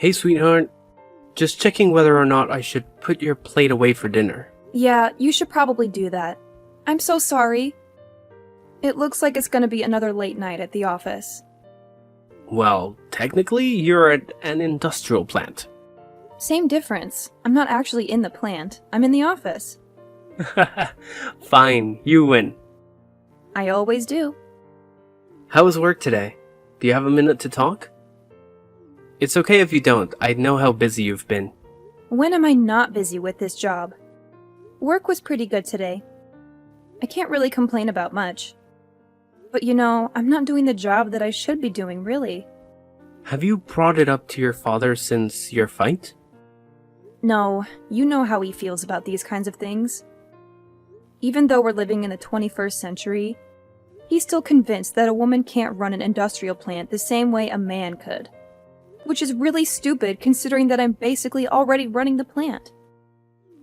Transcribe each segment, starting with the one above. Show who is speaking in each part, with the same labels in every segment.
Speaker 1: Hey, sweetheart. Just checking whether or not I should put your plate away for dinner.
Speaker 2: Yeah, you should probably do that. I'm so sorry. It looks like it's gonna be another late night at the office.
Speaker 1: Well, technically, you're at an industrial plant.
Speaker 2: Same difference. I'm not actually in the plant. I'm in the office.
Speaker 1: Fine, you win.
Speaker 2: I always do.
Speaker 1: How was work today? Do you have a minute to talk? It's okay if you don't. I know how busy you've been.
Speaker 2: When am I not busy with this job? Work was pretty good today. I can't really complain about much. But I'm not doing the job that I should be doing, really.
Speaker 1: Have you brought it up to your father since your fight?
Speaker 2: No, you know how he feels about these kinds of things. Even though we're living in the 21st century, he's still convinced that a woman can't run an industrial plant the same way a man could. Which is really stupid considering that I'm basically already running the plant.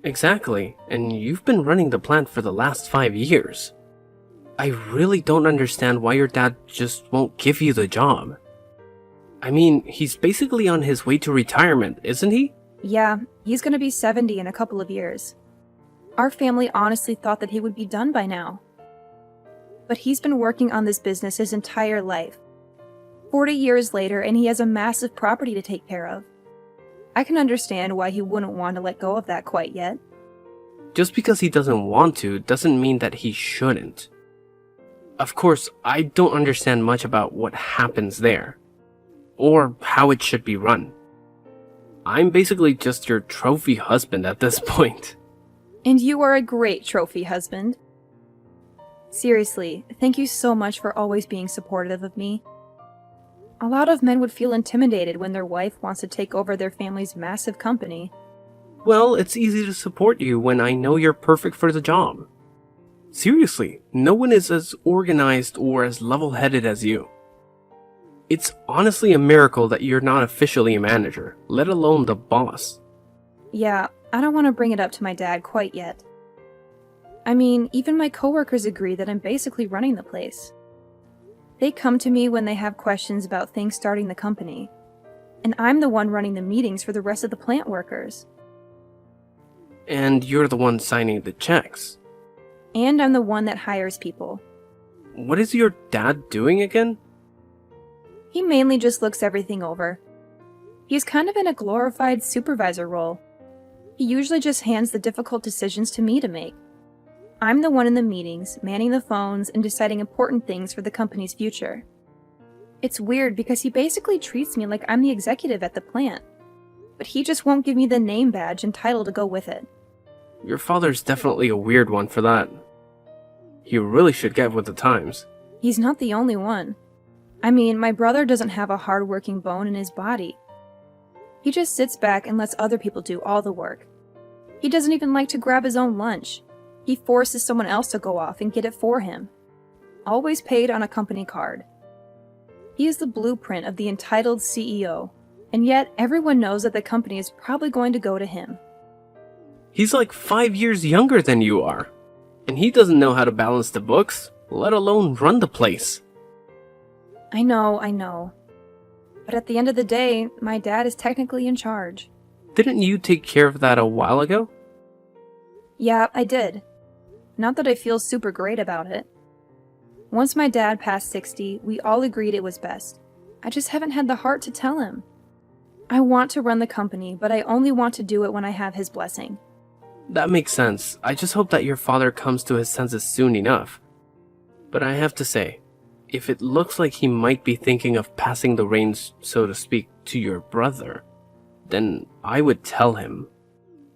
Speaker 1: Exactly, and you've been running the plant for the last 5 years. I really don't understand why your dad just won't give you the job. I mean, he's basically on his way to retirement, isn't he?
Speaker 2: Yeah, he's gonna be 70 in a couple of years. Our family honestly thought that he would be done by now. But he's been working on this business his entire life. 40 years later, and he has a massive property to take care of. I can understand why he wouldn't want to let go of that quite yet.
Speaker 1: Just because he doesn't want to doesn't mean that he shouldn't. Of course, I don't understand much about what happens there, or how it should be run. I'm basically just your trophy husband at this point.
Speaker 2: And you are a great trophy husband. Seriously, thank you so much for always being supportive of me. A lot of men would feel intimidated when their wife wants to take over their family's massive company.
Speaker 1: Well, it's easy to support you when I know you're perfect for the job. Seriously, no one is as organized or as level-headed as you. It's honestly a miracle that you're not officially a manager, let alone the boss.
Speaker 2: Yeah, I don't want to bring it up to my dad quite yet. I mean, even my coworkers agree that I'm basically running the place. They come to me when they have questions about things starting the company, and I'm the one running the meetings for the rest of the plant workers.
Speaker 1: And you're the one signing the checks.
Speaker 2: And I'm the one that hires people.
Speaker 1: What is your dad doing again?
Speaker 2: He mainly just looks everything over. He's kind of in a glorified supervisor role. He usually just hands the difficult decisions to me to make. I'm the one in the meetings, manning the phones, and deciding important things for the company's future. It's weird because he basically treats me like I'm the executive at the plant, but he just won't give me the name badge and title to go with it.
Speaker 1: Your father's definitely a weird one for that. You really should get with the times.
Speaker 2: He's not the only one. I mean, my brother doesn't have a hard-working bone in his body. He just sits back and lets other people do all the work. He doesn't even like to grab his own lunch. He forces someone else to go off and get it for him. Always paid on a company card. He is the blueprint of the entitled CEO, and yet everyone knows that the company is probably going to go to him.
Speaker 1: He's like 5 years younger than you are, and he doesn't know how to balance the books, let alone run the place.
Speaker 2: I know. But at the end of the day, my dad is technically in charge.
Speaker 1: Didn't you take care of that a while ago?
Speaker 2: Yeah, I did. Not that I feel super great about it. Once my dad passed 60, we all agreed it was best. I just haven't had the heart to tell him. I want to run the company, but I only want to do it when I have his blessing.
Speaker 1: That makes sense. I just hope that your father comes to his senses soon enough. But I have to say, if it looks like he might be thinking of passing the reins, so to speak, to your brother, then I would tell him.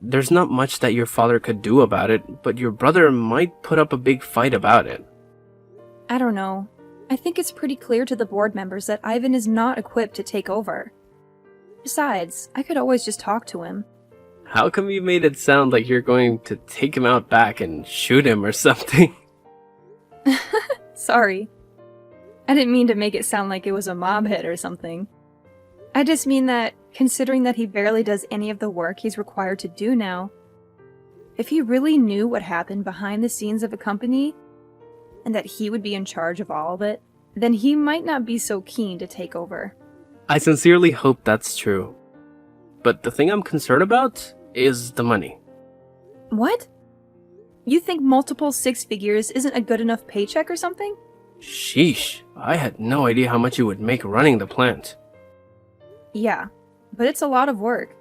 Speaker 1: There's not much that your father could do about it, but your brother might put up a big fight about it.
Speaker 2: I don't know. I think it's pretty clear to the board members that Ivan is not equipped to take over. Besides, I could always just talk to him.
Speaker 1: How come you made it sound like you're going to take him out back and shoot him or something?
Speaker 2: Sorry. I didn't mean to make it sound like it was a mob hit or something. I just mean that, considering that he barely does any of the work he's required to do now, if he really knew what happened behind the scenes of a company, and that he would be in charge of all of it, then he might not be so keen to take over.
Speaker 1: I sincerely hope that's true. but the thing I'm concerned about is the money.
Speaker 2: What? You think multiple six figures isn't a good enough paycheck or something?
Speaker 1: Sheesh, I had no idea how much you would make running the plant.
Speaker 2: Yeah, but it's a lot of work.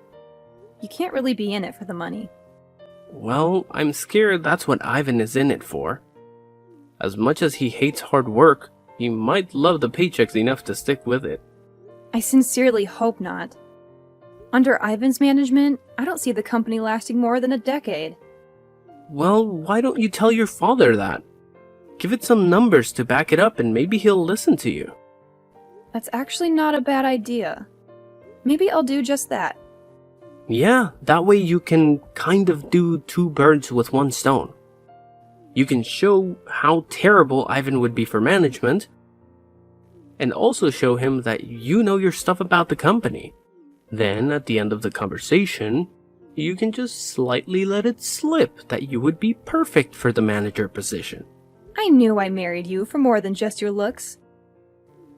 Speaker 2: You can't really be in it for the money.
Speaker 1: Well, I'm scared that's what Ivan is in it for. As much as he hates hard work, he might love the paychecks enough to stick with it.
Speaker 2: I sincerely hope not. Under Ivan's management, I don't see the company lasting more than a decade.
Speaker 1: Well, why don't you tell your father that? Give it some numbers to back it up and maybe he'll listen to you.
Speaker 2: That's actually not a bad idea. Maybe I'll do just that.
Speaker 1: Yeah, that way you can kind of do two birds with one stone. You can show how terrible Ivan would be for management, and also show him that you know your stuff about the company. Then, at the end of the conversation, you can just slightly let it slip that you would be perfect for the manager position.
Speaker 2: I knew I married you for more than just your looks.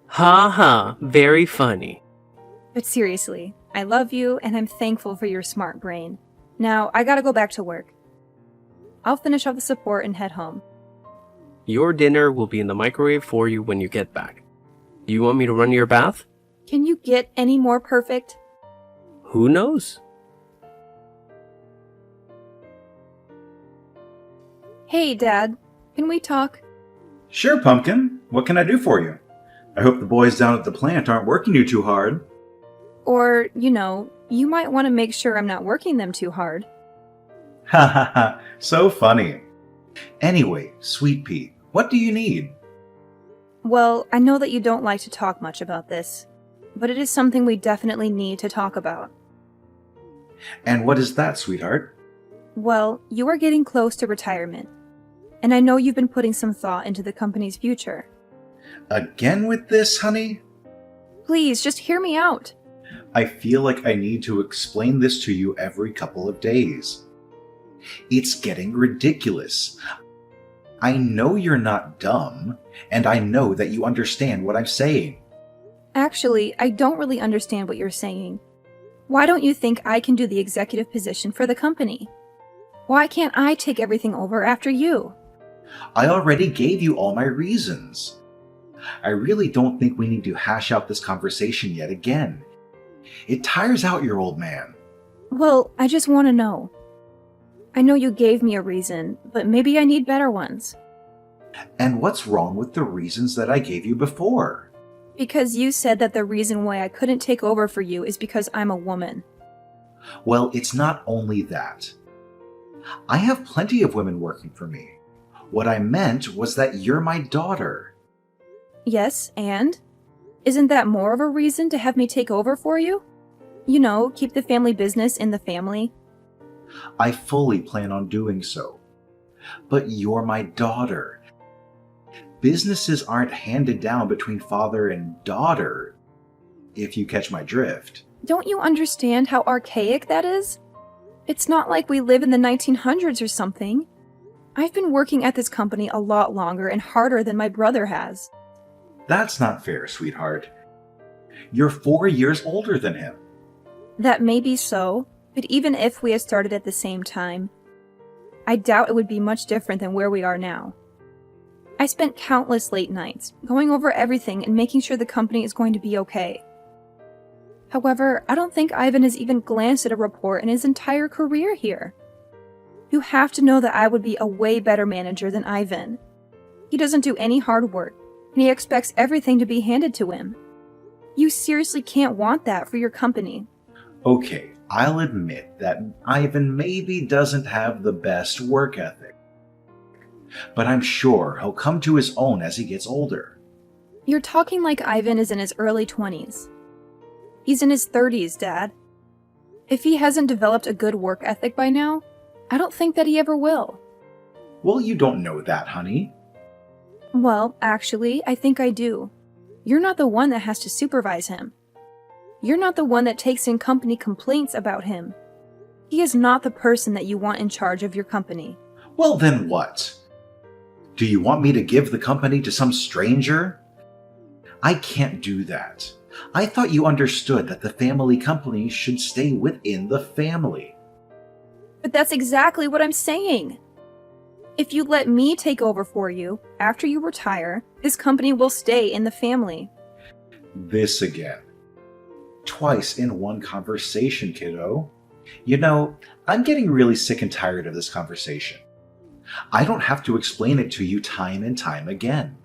Speaker 1: Ha ha, very funny.
Speaker 2: But seriously, I love you and I'm thankful for your smart brain. Now, I gotta go back to work. I'll finish off the support and head home.
Speaker 1: Your dinner will be in the microwave for you when you get back. Do you want me to run your bath?
Speaker 2: Can you get any more perfect?
Speaker 1: Who knows?
Speaker 2: Hey, Dad. Can we talk?
Speaker 3: Sure, Pumpkin. What can I do for you? I hope the boys down at the plant aren't working you too hard.
Speaker 2: Or, you might want to make sure I'm not working them too hard.
Speaker 3: Ha ha ha, so funny. Anyway, Sweet Pea, what do you need?
Speaker 2: Well, I know that you don't like to talk much about this, but it is something we definitely need to talk about.
Speaker 3: And what is that, sweetheart?
Speaker 2: Well, you are getting close to retirement, and I know you've been putting some thought into the company's future.
Speaker 3: Again with this, honey?
Speaker 2: Please, just hear me out.
Speaker 3: I feel like I need to explain this to you every couple of days. It's getting ridiculous. I know you're not dumb, and I know that you understand what I'm saying.
Speaker 2: Actually, I don't really understand what you're saying. Why don't you think I can do the executive position for the company? Why can't I take everything over after you?
Speaker 3: I already gave you all my reasons. I really don't think we need to hash out this conversation yet again. It tires out your old man.
Speaker 2: Well, I just want to know. I know you gave me a reason, but maybe I need better ones.
Speaker 3: And what's wrong with the reasons that I gave you before?
Speaker 2: Because you said that the reason why I couldn't take over for you is because I'm a woman.
Speaker 3: Well, it's not only that. I have plenty of women working for me. What I meant was that you're my daughter.
Speaker 2: Yes, and? Isn't that more of a reason to have me take over for you? Keep the family business in the family.
Speaker 3: I fully plan on doing so. But you're my daughter. Businesses aren't handed down between father and daughter, if you catch my drift.
Speaker 2: Don't you understand how archaic that is? It's not like we live in the 1900s or something. I've been working at this company a lot longer and harder than my brother has.
Speaker 3: That's not fair, sweetheart. You're 4 years older than him.
Speaker 2: That may be so, but even if we had started at the same time, I doubt it would be much different than where we are now. I spent countless late nights going over everything and making sure the company is going to be okay. However, I don't think Ivan has even glanced at a report in his entire career here. You have to know that I would be a way better manager than Ivan. He doesn't do any hard work, and he expects everything to be handed to him. You seriously can't want that for your company.
Speaker 3: Okay, I'll admit that Ivan maybe doesn't have the best work ethic. But I'm sure he'll come to his own as he gets older.
Speaker 2: You're talking like Ivan is in his early 20s. He's in his 30s, Dad. If he hasn't developed a good work ethic by now, I don't think that he ever will.
Speaker 3: Well, you don't know that, honey.
Speaker 2: Well, actually, I think I do. You're not the one that has to supervise him. You're not the one that takes in company complaints about him. He is not the person that you want in charge of your company.
Speaker 3: Well, then what? Do you want me to give the company to some stranger? I can't do that. I thought you understood that the family company should stay within the family.
Speaker 2: But that's exactly what I'm saying. If you let me take over for you after you retire, this company will stay in the family.
Speaker 3: This again. Twice in one conversation, kiddo. You know, I'm getting really sick and tired of this conversation. I don't have to explain it to you time and time again.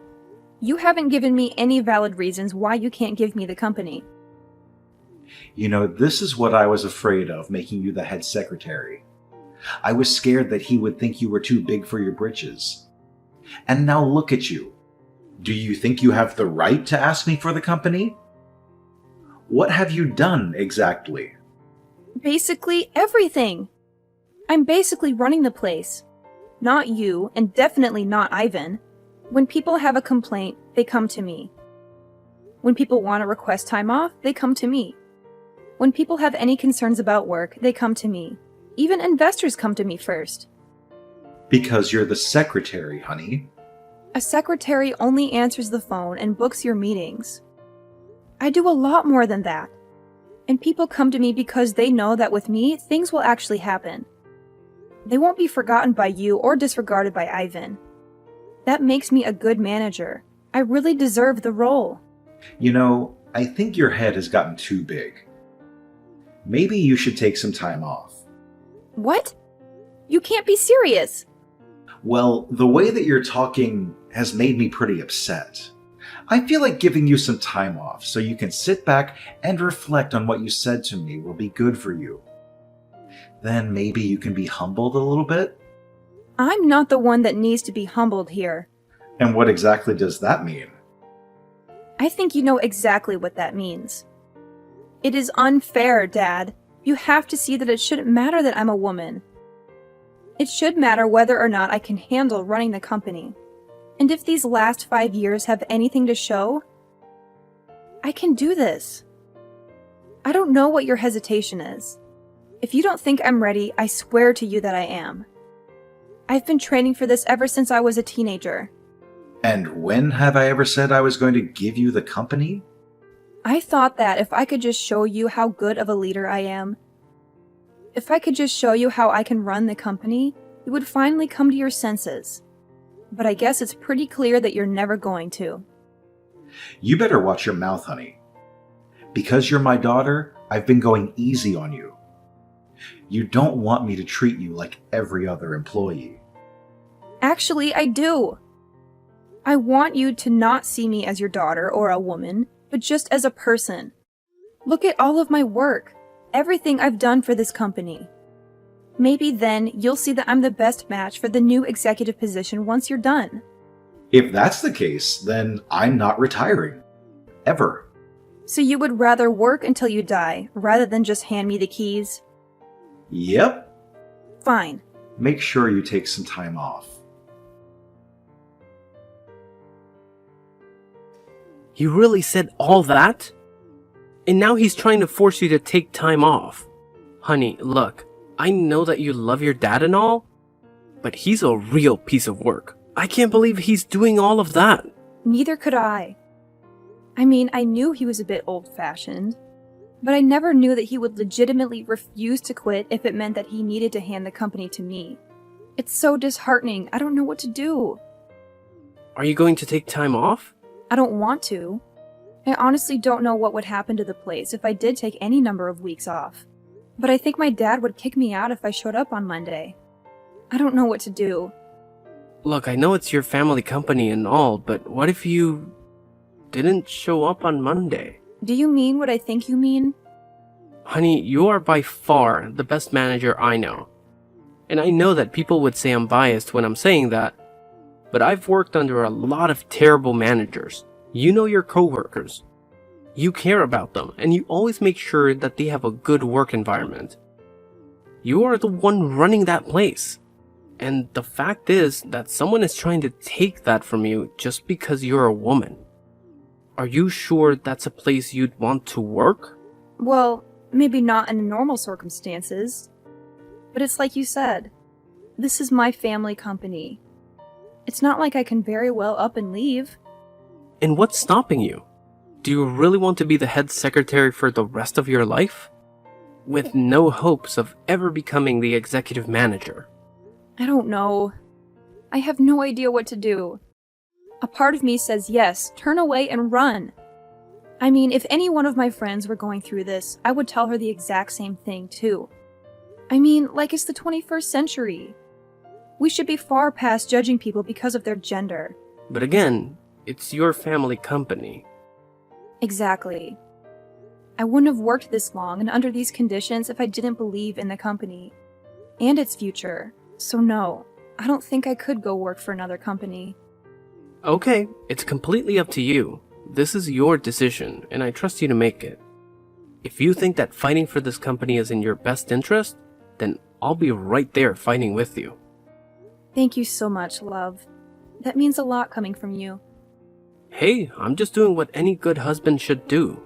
Speaker 2: You haven't given me any valid reasons why you can't give me the company.
Speaker 3: You know, this is what I was afraid of making you the head secretary. I was scared that he would think you were too big for your britches. And now look at you. Do you think you have the right to ask me for the company? What have you done exactly?
Speaker 2: Basically everything. I'm basically running the place. Not you, and definitely not Ivan. When people have a complaint, they come to me. When people want to request time off, they come to me. When people have any concerns about work, they come to me. Even investors come to me first.
Speaker 3: Because you're the secretary, honey.
Speaker 2: A secretary only answers the phone and books your meetings. I do a lot more than that. And people come to me because they know that with me, things will actually happen. They won't be forgotten by you or disregarded by Ivan. That makes me a good manager. I really deserve the role.
Speaker 3: You know, I think your head has gotten too big. Maybe you should take some time off.
Speaker 2: What? You can't be serious.
Speaker 3: Well, the way that you're talking has made me pretty upset. I feel like giving you some time off so you can sit back and reflect on what you said to me will be good for you. Then maybe you can be humbled a little bit?
Speaker 2: I'm not the one that needs to be humbled here.
Speaker 3: And what exactly does that mean?
Speaker 2: I think you know exactly what that means. It is unfair, Dad. You have to see that it shouldn't matter that I'm a woman. It should matter whether or not I can handle running the company. And if these last 5 years have anything to show, I can do this. I don't know what your hesitation is. If you don't think I'm ready, I swear to you that I am. I've been training for this ever since I was a teenager.
Speaker 3: And when have I ever said I was going to give you the company?
Speaker 2: I thought that if I could just show you how good of a leader I am, if I could just show you how I can run the company, you would finally come to your senses. But I guess it's pretty clear that you're never going to.
Speaker 3: You better watch your mouth, honey. Because you're my daughter, I've been going easy on you. You don't want me to treat you like every other employee.
Speaker 2: Actually, I do. I want you to not see me as your daughter or a woman, but just as a person. Look at all of my work, everything I've done for this company. Maybe then you'll see that I'm the best match for the new executive position once you're done.
Speaker 3: If that's the case, then I'm not retiring. Ever.
Speaker 2: So you would rather work until you die, rather than just hand me the keys?
Speaker 3: Yep.
Speaker 2: Fine.
Speaker 3: Make sure you take some time off.
Speaker 1: He really said all that? And now he's trying to force you to take time off. Honey, look, I know that you love your dad and all, but he's a real piece of work. I can't believe he's doing all of that.
Speaker 2: Neither could I. I mean, I knew he was a bit old-fashioned, but I never knew that he would legitimately refuse to quit if it meant that he needed to hand the company to me. It's so disheartening. I don't know what to do.
Speaker 1: Are you going to take time off?
Speaker 2: I don't want to. I honestly don't know what would happen to the place if I did take any number of weeks off. But I think my dad would kick me out if I showed up on Monday. I don't know what to do.
Speaker 1: Look, I know it's your family company and all, but what if you didn't show up on Monday?
Speaker 2: Do you mean what I think you mean?
Speaker 1: Honey, you are by far the best manager I know. And I know that people would say I'm biased when I'm saying that, but I've worked under a lot of terrible managers. You know your coworkers. You care about them, and you always make sure that they have a good work environment. You are the one running that place. And the fact is that someone is trying to take that from you just because you're a woman. Are you sure that's a place you'd want to work?
Speaker 2: Well, maybe not in normal circumstances. But it's like you said. This is my family company. It's not like I can very well up and leave.
Speaker 1: And what's stopping you? Do you really want to be the head secretary for the rest of your life? With no hopes of ever becoming the executive manager?
Speaker 2: I don't know. I have no idea what to do. A part of me says yes, turn away and run. I mean, if any one of my friends were going through this, I would tell her the exact same thing too. I mean, like it's the 21st century. We should be far past judging people because of their gender.
Speaker 1: But again, it's your family company.
Speaker 2: Exactly. I wouldn't have worked this long and under these conditions if I didn't believe in the company and its future. So no, I don't think I could go work for another company.
Speaker 1: Okay, it's completely up to you. This is your decision, and I trust you to make it. If you think that fighting for this company is in your best interest, then I'll be right there fighting with you.
Speaker 2: Thank you so much, love. That means a lot coming from you.
Speaker 1: Hey, I'm just doing what any good husband should do.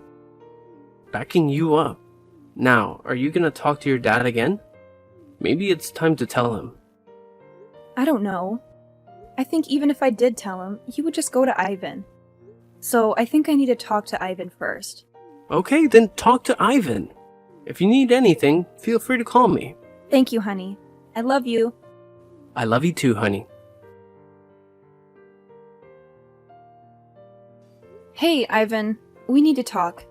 Speaker 1: Backing you up. Now, are you gonna talk to your dad again? Maybe it's time to tell him.
Speaker 2: I don't know. I think even if I did tell him, he would just go to Ivan. So I think I need to talk to Ivan first.
Speaker 1: Okay, then talk to Ivan. If you need anything, feel free to call me.
Speaker 2: Thank you, honey. I love you.
Speaker 1: I love you too, honey.
Speaker 2: Hey, Ivan. We need to talk.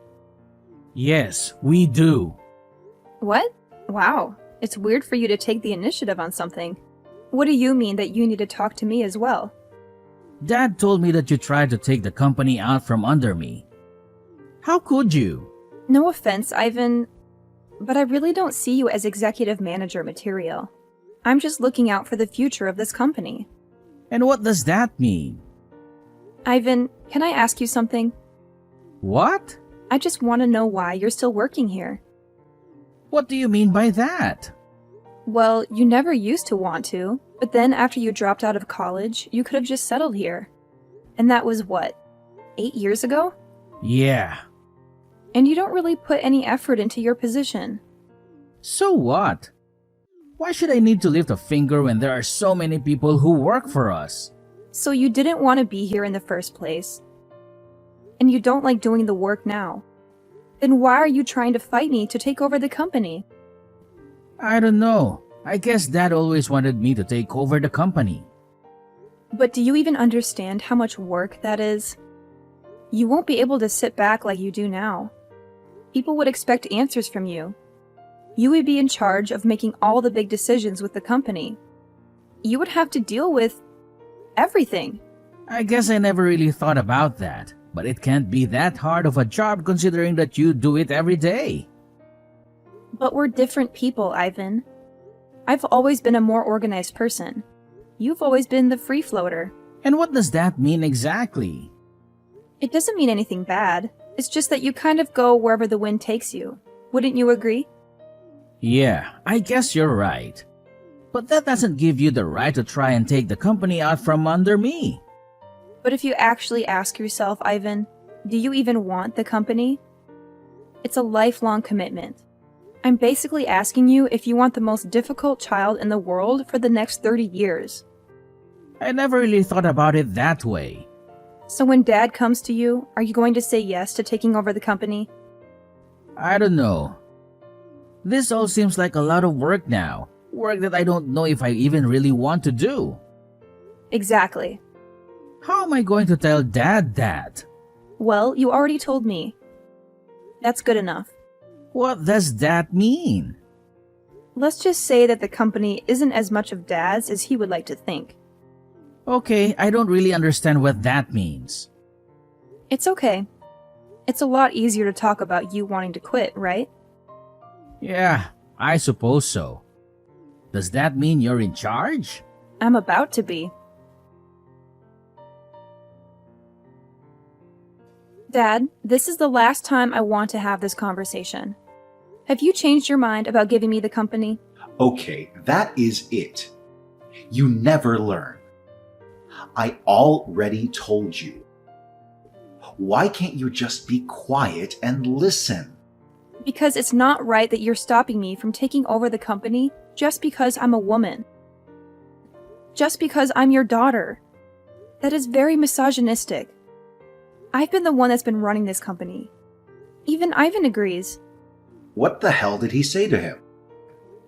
Speaker 4: Yes, we do.
Speaker 2: What? Wow. It's weird for you to take the initiative on something. What do you mean that you need to talk to me as well?
Speaker 4: Dad told me that you tried to take the company out from under me. How could you?
Speaker 2: No offense, Ivan, but I really don't see you as executive manager material. I'm just looking out for the future of this company.
Speaker 4: And what does that mean?
Speaker 2: Ivan, can I ask you something?
Speaker 4: What?
Speaker 2: I just want to know why you're still working here.
Speaker 4: What do you mean by that?
Speaker 2: Well, you never used to want to, but then after you dropped out of college, you could have just settled here. And that was what, 8 years ago?
Speaker 4: Yeah.
Speaker 2: And you don't really put any effort into your position.
Speaker 4: So what? Why should I need to lift a finger when there are so many people who work for us?
Speaker 2: So you didn't want to be here in the first place. And you don't like doing the work now. Then why are you trying to fight me to take over the company?
Speaker 4: I don't know. I guess Dad always wanted me to take over the company.
Speaker 2: But do you even understand how much work that is? You won't be able to sit back like you do now. People would expect answers from you. You would be in charge of making all the big decisions with the company. You would have to deal with everything.
Speaker 4: I guess I never really thought about that, but it can't be that hard of a job considering that you do it every day.
Speaker 2: But we're different people, Ivan. I've always been a more organized person. You've always been the free floater.
Speaker 4: And what does that mean exactly?
Speaker 2: It doesn't mean anything bad. It's just that you kind of go wherever the wind takes you. Wouldn't you agree?
Speaker 4: Yeah, I guess you're right. But that doesn't give you the right to try and take the company out from under me.
Speaker 2: But if you actually ask yourself, Ivan, do you even want the company? It's a lifelong commitment. I'm basically asking you if you want the most difficult child in the world for the next 30 years.
Speaker 4: I never really thought about it that way.
Speaker 2: So when Dad comes to you, are you going to say yes to taking over the company?
Speaker 4: I don't know. This all seems like a lot of work now. Work that I don't know if I even really want to do.
Speaker 2: Exactly.
Speaker 4: How am I going to tell Dad that?
Speaker 2: Well, you already told me. That's good enough.
Speaker 4: What does that mean?
Speaker 2: Let's just say that the company isn't as much of Dad's as he would like to think.
Speaker 4: Okay, I don't really understand what that means.
Speaker 2: It's okay. It's a lot easier to talk about you wanting to quit, right?
Speaker 4: Yeah, I suppose so. Does that mean you're in charge?
Speaker 2: I'm about to be. Dad, this is the last time I want to have this conversation. Have you changed your mind about giving me the company?
Speaker 3: Okay, that is it. You never learn. I already told you. Why can't you just be quiet and listen?
Speaker 2: Because it's not right that you're stopping me from taking over the company just because I'm a woman. Just because I'm your daughter. That is very misogynistic. I've been the one that's been running this company. Even Ivan agrees.
Speaker 3: What the hell did he say to him?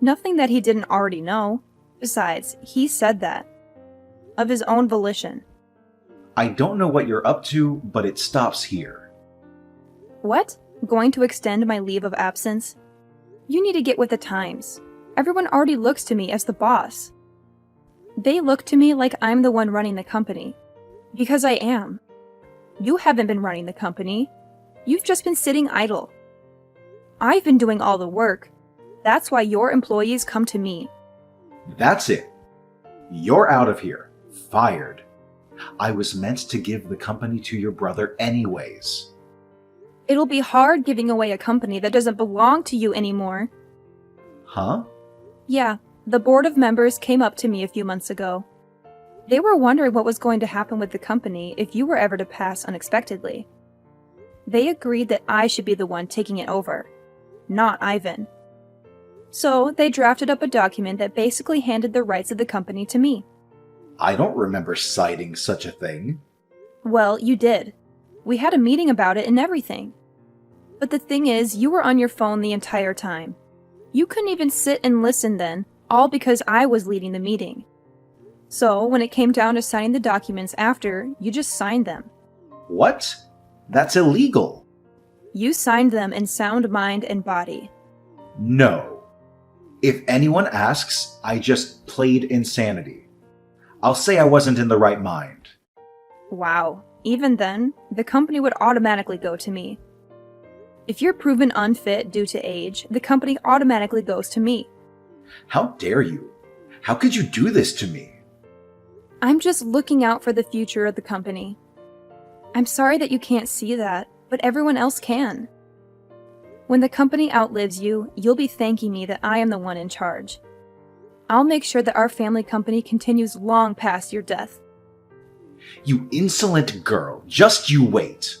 Speaker 2: Nothing that he didn't already know. Besides, he said that. Of his own volition.
Speaker 3: I don't know what you're up to, but it stops here.
Speaker 2: What? Going to extend my leave of absence? You need to get with the times. Everyone already looks to me as the boss. They look to me like I'm the one running the company. Because I am. You haven't been running the company. You've just been sitting idle. I've been doing all the work. That's why your employees come to me.
Speaker 3: That's it. You're out of here. Fired. I was meant to give the company to your brother anyways.
Speaker 2: It'll be hard giving away a company that doesn't belong to you anymore.
Speaker 3: Huh?
Speaker 2: Yeah, the board of members came up to me a few months ago. They were wondering what was going to happen with the company if you were ever to pass unexpectedly. They agreed that I should be the one taking it over, not Ivan. So they drafted up a document that basically handed the rights of the company to me.
Speaker 3: I don't remember citing such a thing.
Speaker 2: Well, you did. We had a meeting about it and everything. But the thing is, you were on your phone the entire time. You couldn't even sit and listen then, all because I was leading the meeting. So, when it came down to signing the documents after, you just signed them.
Speaker 3: What? That's illegal.
Speaker 2: You signed them in sound mind and body.
Speaker 3: No. If anyone asks, I just played insanity. I'll say I wasn't in the right mind.
Speaker 2: Wow. Even then, the company would automatically go to me. If you're proven unfit due to age, the company automatically goes to me.
Speaker 3: How dare you? How could you do this to me?
Speaker 2: I'm just looking out for the future of the company. I'm sorry that you can't see that, but everyone else can. When the company outlives you, you'll be thanking me that I am the one in charge. I'll make sure that our family company continues long past your death.
Speaker 3: You insolent girl, just you wait.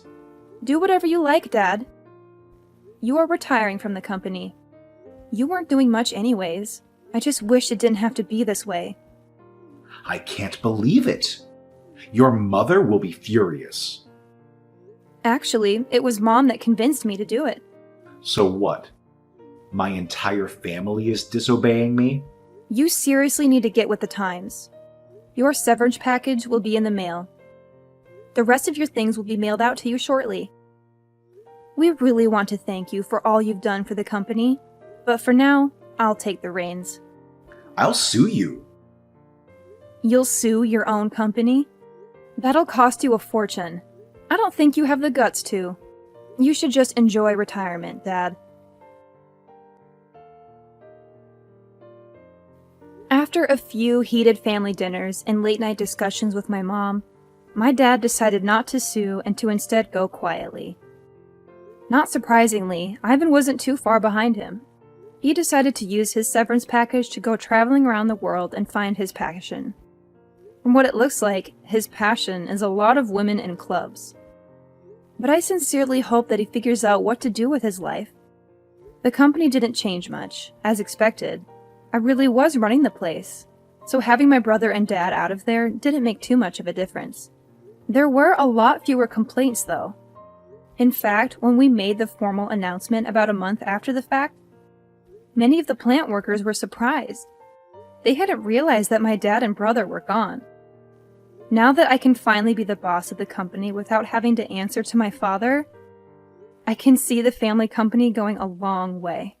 Speaker 2: Do whatever you like, Dad. You are retiring from the company. You weren't doing much anyways. I just wish it didn't have to be this way.
Speaker 3: I can't believe it. Your mother will be furious.
Speaker 2: Actually, it was Mom that convinced me to do it.
Speaker 3: So what? My entire family is disobeying me?
Speaker 2: You seriously need to get with the times. Your severance package will be in the mail. The rest of your things will be mailed out to you shortly. We really want to thank you for all you've done for the company, but for now, I'll take the reins.
Speaker 3: I'll sue you.
Speaker 2: You'll sue your own company? That'll cost you a fortune. I don't think you have the guts to. You should just enjoy retirement, Dad. After a few heated family dinners and late-night discussions with my mom, my dad decided not to sue and to instead go quietly. Not surprisingly, Ivan wasn't too far behind him. He decided to use his severance package to go traveling around the world and find his passion. From what it looks like, his passion is a lot of women and clubs. But I sincerely hope that he figures out what to do with his life. The company didn't change much, as expected. I really was running the place, so having my brother and dad out of there didn't make too much of a difference. There were a lot fewer complaints, though. In fact, when we made the formal announcement about a month after the fact, many of the plant workers were surprised. They hadn't realized that my dad and brother were gone. Now that I can finally be the boss of the company without having to answer to my father, I can see the family company going a long way.